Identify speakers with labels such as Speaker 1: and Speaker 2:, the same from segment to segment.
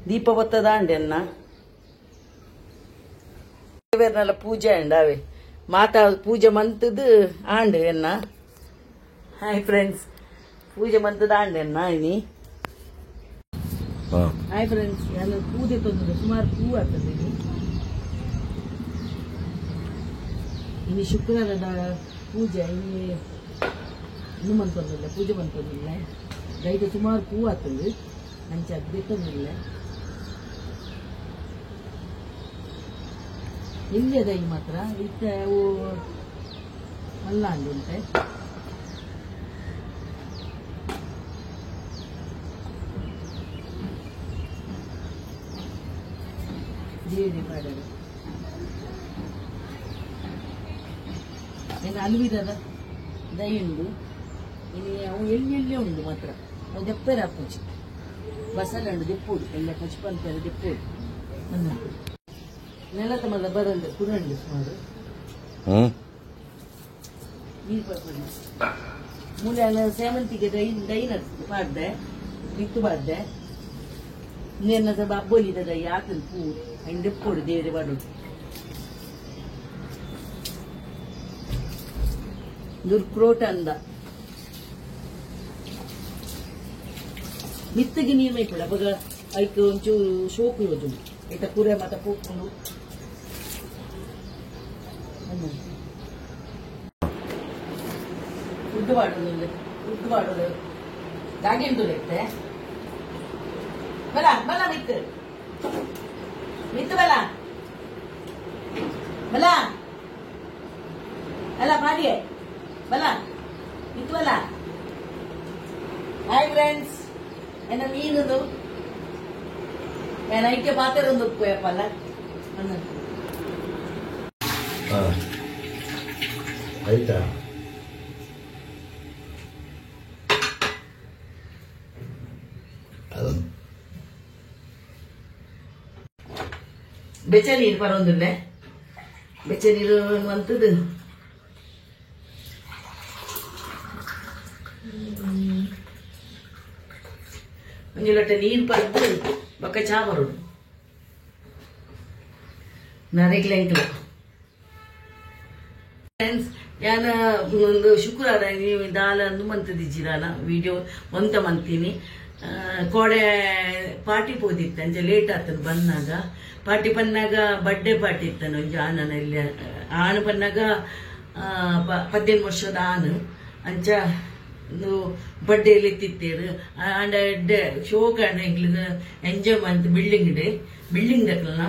Speaker 1: ದೀಪ ಬತ್ತದ ಅಂಡೆನ್ನ ದೇವರನೆಲ್ಲ ಪೂಜೆ ಅಂಡಾವೆ ಮಾತಾ ಪೂಜೆ ಮಂತದ್ದು ಆಂಡ್ ಎನ್ನ. ಹಾಯ್ ಫ್ರೆಂಡ್ಸ್, ಪೂಜೆ ಮಂತದ ಆಂಡೆನ್ನ ಇನಿ. ಹಾಯ್ ಫ್ರೆಂಡ್ಸ್, ನಾನು ಪೂಜೆ ತಂದಿದ್ದೆ ಸುಮಾರು ಪೂ ಆಗ್ತದೆ ಇನ್ನು ಶುಕ್ರವಾರದ ಪೂಜೆ ಇನ್ನು ಮಂತಂದಿಲ್ಲ, ಪೂಜೆ ಮಂತಂದಿಲ್ಲ. ದೈತ ಸುಮಾರು ಪೂ ಆಗ್ತದೆ ಅಂಚೆ ಅದು ಬೇಕಂದಿಲ್ಲ. ಇಲ್ಲಿ ಅದ ಈ ಮಾತ್ರ ಇತ್ತ ಅಲ್ಲ ಅಂದುಂಟೆ. ದೇವಿ ಮಾಡೋದು ಏನು ಅಲ್ವಿದದ ದೈ ಉಂಡು. ಇನ್ನು ಅವು ಎಲ್ಲಿ ಉಂಡು ಮಾತ್ರ ಅವು ದೆಪ್ಪರೆ ಪೂಜೆ ಬಸಳೆ ಉಂಡು ದೆಪ್ಪುಡು ಎಲ್ಲ ಪಂಚಪಂಪರೆ ದೆಪ್ಪುಡು ನೆಲದ ಮದ ಬರಂದು ಕುರಂಡು ಸುಮಾರು ನೀರು ಬರ್ಬೋದು. ಮೂಲೆ ಸೇವಂತಿಗೆ ದೈ ಮಾಡ್ದೆ ಬಿತ್ತು ಬಾರ್ದೆ ಇನ್ನೇನದ ಹಬ್ಬೋಲಿದ ದೈ ಆತನ ಪೂ ಅಯ್ಯ ದೆಪ್ಪುಡು ದೇವ್ರೆ ಮಾಡೋದು. ದುರ್ಕ್ರೋಟ ಅಂದ ಮಿತ್ತಿಗೆ ನೀರು ಮೈಪುಳ ಅವಾಗ ಐಕ್ ಒಂಚೂರು ಶೋಕು ಇರೋದು ಐತ ಕುರೆ ಮತ ಪೂಕೊಂಡು ಉದ್ದು ಮಾಡೋದು ಗಾಗಿಂದು ಲೆತ್ತೆ ಬಲ ಬಲ ಮಿತ್ತು ಬಲ ಬಲ ಅಲ್ಲ ಮಾಡಿಯೇ ಬಲ ಮಿತ್ತು ಬಲ. ಹಾಯ್ ಫ್ರೆಂಡ್ಸ್, ಎನ್ನ ಮೀನುದು ನಾನು ಐಕೆ ಪಾತ್ರ ಒಂದು ಉಪ್ಪಲ್ಲ
Speaker 2: ಆಯ್ತಾ.
Speaker 1: ಬೆಚ್ಚ ನೀರು ಬರೋದಿಲ್ಲ, ಬೆಚ್ಚ ನೀರು ಅಂತದ್ದು ಒಂದು ಲೋಟ ನೀರು ಪಡೆದು ಬೊಕ್ಕ ಚಾ ಬರೋದು ನರೇಗ್ಲ ಎಂಕ್ಲ. ಫ್ರೆಂಡ್ಸ್, ಯಾನ ಒಂದು ಶುಕ್ರವಾರ ನೀವು ದಾಲ ಅಂದು ಮಂತದಿಜ್ಜಿದಾಲ ವಿಡಿಯೋ ಒಂತ ಮಂತೀನಿ. ಕೋಡೆ ಪಾರ್ಟಿ ಪೋದಿತ್ತು ಅಂಚೆ ಲೇಟ್ ಆಗ್ತದೆ ಬಂದಾಗ. ಪಾರ್ಟಿ ಬಂದಾಗ ಬರ್ಡೇ ಪಾರ್ಟಿ ಇತ್ತಾನ ಒಂಜಿ ಆನನಲ್ಲಿ ಆಣ ಬಂದಾಗ 18 ವರ್ಷದ ಆನು ಅಂಚ ಒಂದು ಬರ್ಡೇಲಿ ಎತ್ತಿತ್ತೇರು ಆಂಡ ಶೋ ಕಾಂಡ ಎಂಜಾಯ್ ಮಂತ್ ಬಿಲ್ಡಿಂಗ್ ದಕ್ಕಲ್ನ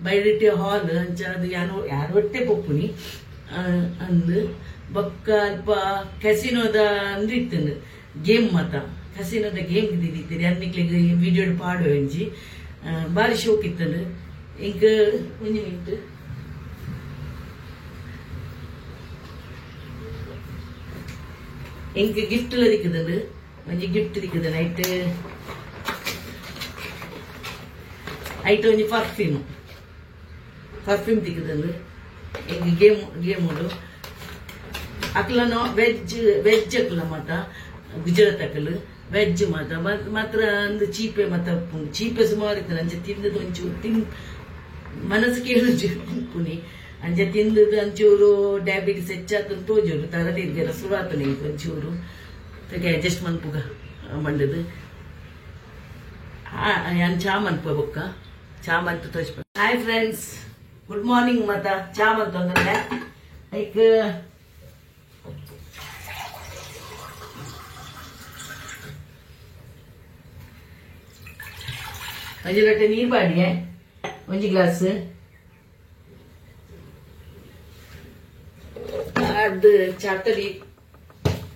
Speaker 1: ಬೈರಿಟಿ ಹಾಲ್ ಅಂಚ ಅದು ಯಾರು ಒಟ್ಟೆ ಪೊಪ್ಪುನಿ ಅಂದು ಬೊಕ್ಕ ಅಲ್ಪ ಕೆಸಿನೋದ ಅಂದ್ರೆ ಇತ್ತಂದು ಗೇಮ್ ಮಾತ ಕಸಿನದ ಗೇಮ್ ಇದ್ದಿದ್ದೀರಿ ಅನ್ನಿಕ್ಲಿಗೆ ವಿಡಿಯೋ ಪಾಡು ಒಂಜಿ ಬಾರಿ ಶೋಕ್ ಇತ್ತಂದು ಇಂಕ ಒಂಜಿ ಮಿನಿಟ್ ಇಂಕ ಗಿಫ್ಟ್ ದಿಕ್ಕದಂದು ಒಂಜಿ ಗಿಫ್ಟ್ ದಿಕ್ಕದ ಐಟ್ ಒಂಜಿ ಪರ್ಫ್ಯೂಮ್ ದಿಕ್ಕದಂದು ಇಂಕ ಗೇಮ್ ಅಕ್ಲನೋ ವೆಜ್ ಅಕ್ಲ ಮಾತ ಗುಜರಾತ್ ಅಕ್ಕಲು ವೆಜ್ ಮಾತ್ರ ಒಂದು ಚೀಪೆ ಚೀಪೆ ಸುಮಾರು ಇತ್ತು. ಅಂಚೆ ತಿಂದದ್ದು ಒಂಚೂರು ಮನಸ್ಸು ಕೇಳು ಪುನಿ ಅಂಚೆ ತಿಂದದ್ದು ಒಂಚೂರು ಡಯಾಬಿಟಿಸ್ ಹೆಚ್ಚಾತ ತೋಜೋರು ತರದಿರ್ಗೆಲ್ಲ ಸುರಾತನ ಇದು ಒಂಚೂರು ಅಡ್ಜಸ್ಟ್ ಮನ್ಪುಗ ಮಂಡದು ಯಾನ್ ಚಾ ಮನ್ಪ ಬೊಕ್ಕ ಚಾ ಮಂತು ತೋಚ್ಪ. ಹಾಯ್ ಫ್ರೆಂಡ್ಸ್, ಗುಡ್ ಮಾರ್ನಿಂಗ್ ಮತ್ತ ಚಾ ಮಂತು ಅಂದ್ರೆ ಲೈಕ್ ಒಂಜಿ ಲೋಟ ನೀರು ಬಾಡಿಗೆ ಒಂಜಿ ಗ್ಲಾಸ್ ಅದು ಚಾತರಿ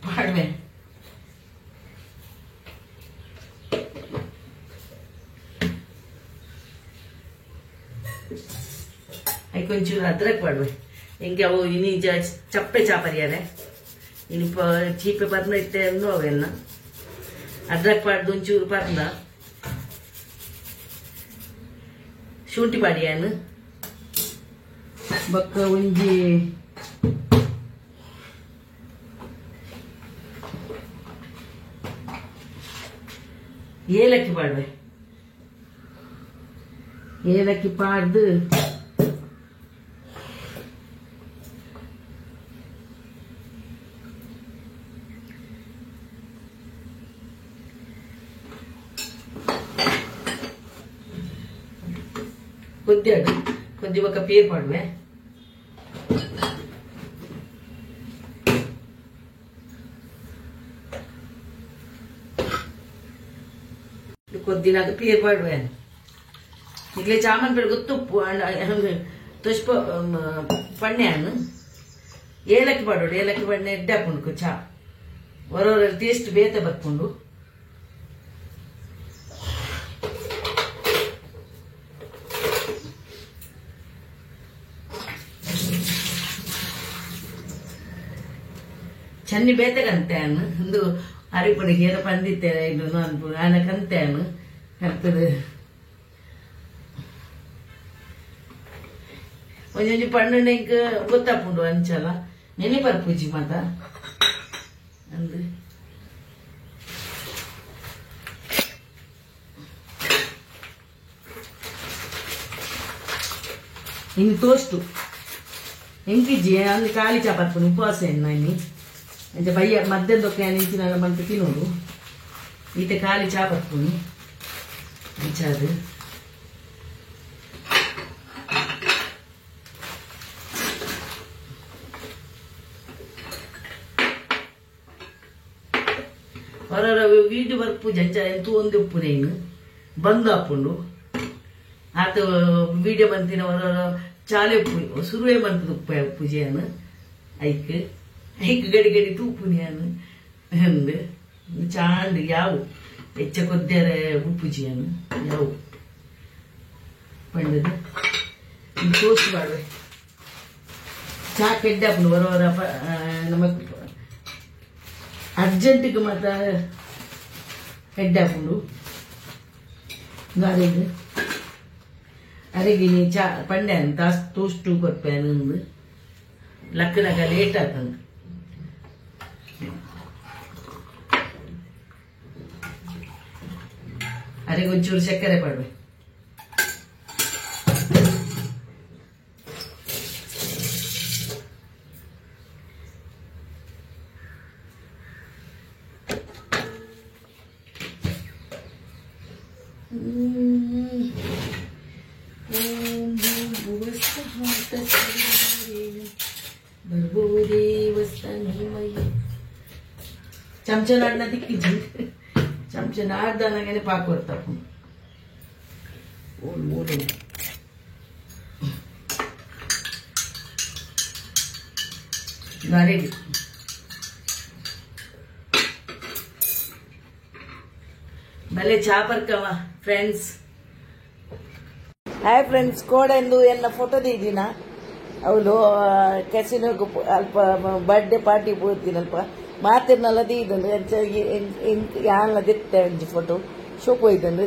Speaker 1: ಮಾಡುವೆ. ಅದಕ್ಕೊಂಚೂರು ಅದ್ರಕ್ ಮಾಡುವೆ ಹೆಂಗೆ ಅವು ಇನಿ ಚಪ್ಪೆ ಚಾ ಪರಿಯಾರೆ ಇನ್ನು ಚೀಪೆ ಪರ್ನ ಇಟ್ಟೆ ಅಂದು ಅವೆಲ್ಲ ಅದ್ರಕ್ ಪಾಡ್ದು ಒಂಚೂರು ಪರ್ನ ಶುಂಠಿ ಪಾಡಿಯಾನು ಬೊಕ್ಕ ಒಂಜಿ ಏಲಕ್ಕಿ ಪಾಡ್ವೆ ಏಲಕ್ಕಿ ಪಾಡ್ದು కొద్ది ఒక పేరు పడవే కొద్ది నాకు పేరు పడవే ఇట్లే చామన్ పెడు గుత్తు ತುಷ್ಪ ಪಣ್ಣೆಯನ್ನು ಏಲಕ್ಕಿ ಪಡೋಡು ಏಲಕ್ಕಿ ಪಣ್ಣೆ ಎಡ್ಡೆ ಹಾಕೊಂಡು ಚಾ ಹೊರವರ ಟೇಸ್ಟ್ ಬೇತೆ ಬರ್ಕೊಂಡು ಚನ್ನಿ ಬೇತೆಗಂತೇನು ಒಂದು ಅರಿಪುಡಿಗೆ ಏನೋ ಪಂದಿತ್ತೇನೆ ಇನ್ನು ಅನ್ಪು ಆನಕಂತೇನು ಕರ್ತದೆ ಒಂಜೊಂಜಿ ಪಣ್ಣು ಗೊತ್ತಾಪುಂಡು ಅಂಚಲ ನೆನೆ ಬರ್ಪುಜಿ ಮಾತ ಅಂದು ಹಿಂಗೆ ತೋಸ್ತು ಹೆಂಗಿಜ್ಜಿ ಅಂದ್ರೆ ಖಾಲಿ ಚಾಪರ್ಪುನು ಉಪವಾಸ ಎಣ್ಣೆ అంటే భయ్య మధ్యలో నుంచి మనకు తినోడు ఈత ఖాళీ చేపట్టుకుని ఇచ్చారు ಹೊರ ವೀಡು ಬರ್ಪು ಜಂಚ ಎಂತ ಒಂದು ಉಪ್ಪು ನೇನು ಬಂದು ಹಾಕೊಂಡು ಆತ ವೀಡಿಯೋ ಬಂತಿನ ಹೊರ ಚಾಲೆ ಉಪ್ಪು ಸುರುವೆ ಬಂತದ ಉಪ್ಪು ಪೂಜೆಯನ್ನು ಐಕ್ ಐಕ್ ಗಡಿ ಗಡಿ ತೂಪುನಿಯನ್ನು ಅಂದು ಚಾಂಡ್ ಯಾವು ಹೆಚ್ಚ ಕೊದ್ದರೆ ಉಪ್ಪುಜಿಯನ್ನು ಯಾವು ಪಂಡದು ತೋರ್ಸಿ ಮಾಡುವೆ ಚಾ ಕೆಡ್ಡಾಪುಂಡು ಬರೋರ ನಮಕ್ ಅರ್ಜೆಂಟಿಗೆ ಮಾತ ಕೆಡ್ಡಾಪುಂಡು ಗಾಡಿಗೆ ಅರೆಗಿನಿ ಚಾ ಪಂಡೆ ಅಂತ ತೋಷ್ಟು ಕೊಟ್ಪೇನು ಲಕ್ಕನಾಗ ಲೇಟ್ ಆತಂದು ಅರೆಗೆ ಒಂಚೂರು ಸಕ್ಕರೆ ಪಡ್ವೆ ಚಮಚನಾಡ್ನ ದಿಕ್ಕಿಜ್ಜಿ ಚಮಚನಾಡ್ದಾನಾಗೇನೆ ಪಾಕು ಬರ್ತಾಪು ಓಲ್ ಮೂರು ಗಾರೆಡಿ ಭಲೆ ಚಾಪರ್ಕವ ಫ್ರೆಂಡ್ಸ್ ಹಾಯ್ ಫ್ರೆಂಡ್ಸ್ ಕೋಡೆಂದು ಎಲ್ಲ ಫೋಟೋ ದೀದಿನ ಅವಳು ಕೆಸಿನೋಗು ಅಲ್ಪ ಬರ್ಡೇ ಪಾರ್ಟಿ ಪೋತಿನಲ್ಪ ಮಾತಿರ್ನಲ್ಲ ದೀದಂದು ಯಾನ್ಲ ದಿತ್ತೆ ಒಂಜಿ ಫೋಟೋ ಶೋಕ್ ಹೋಯ್ತಂದು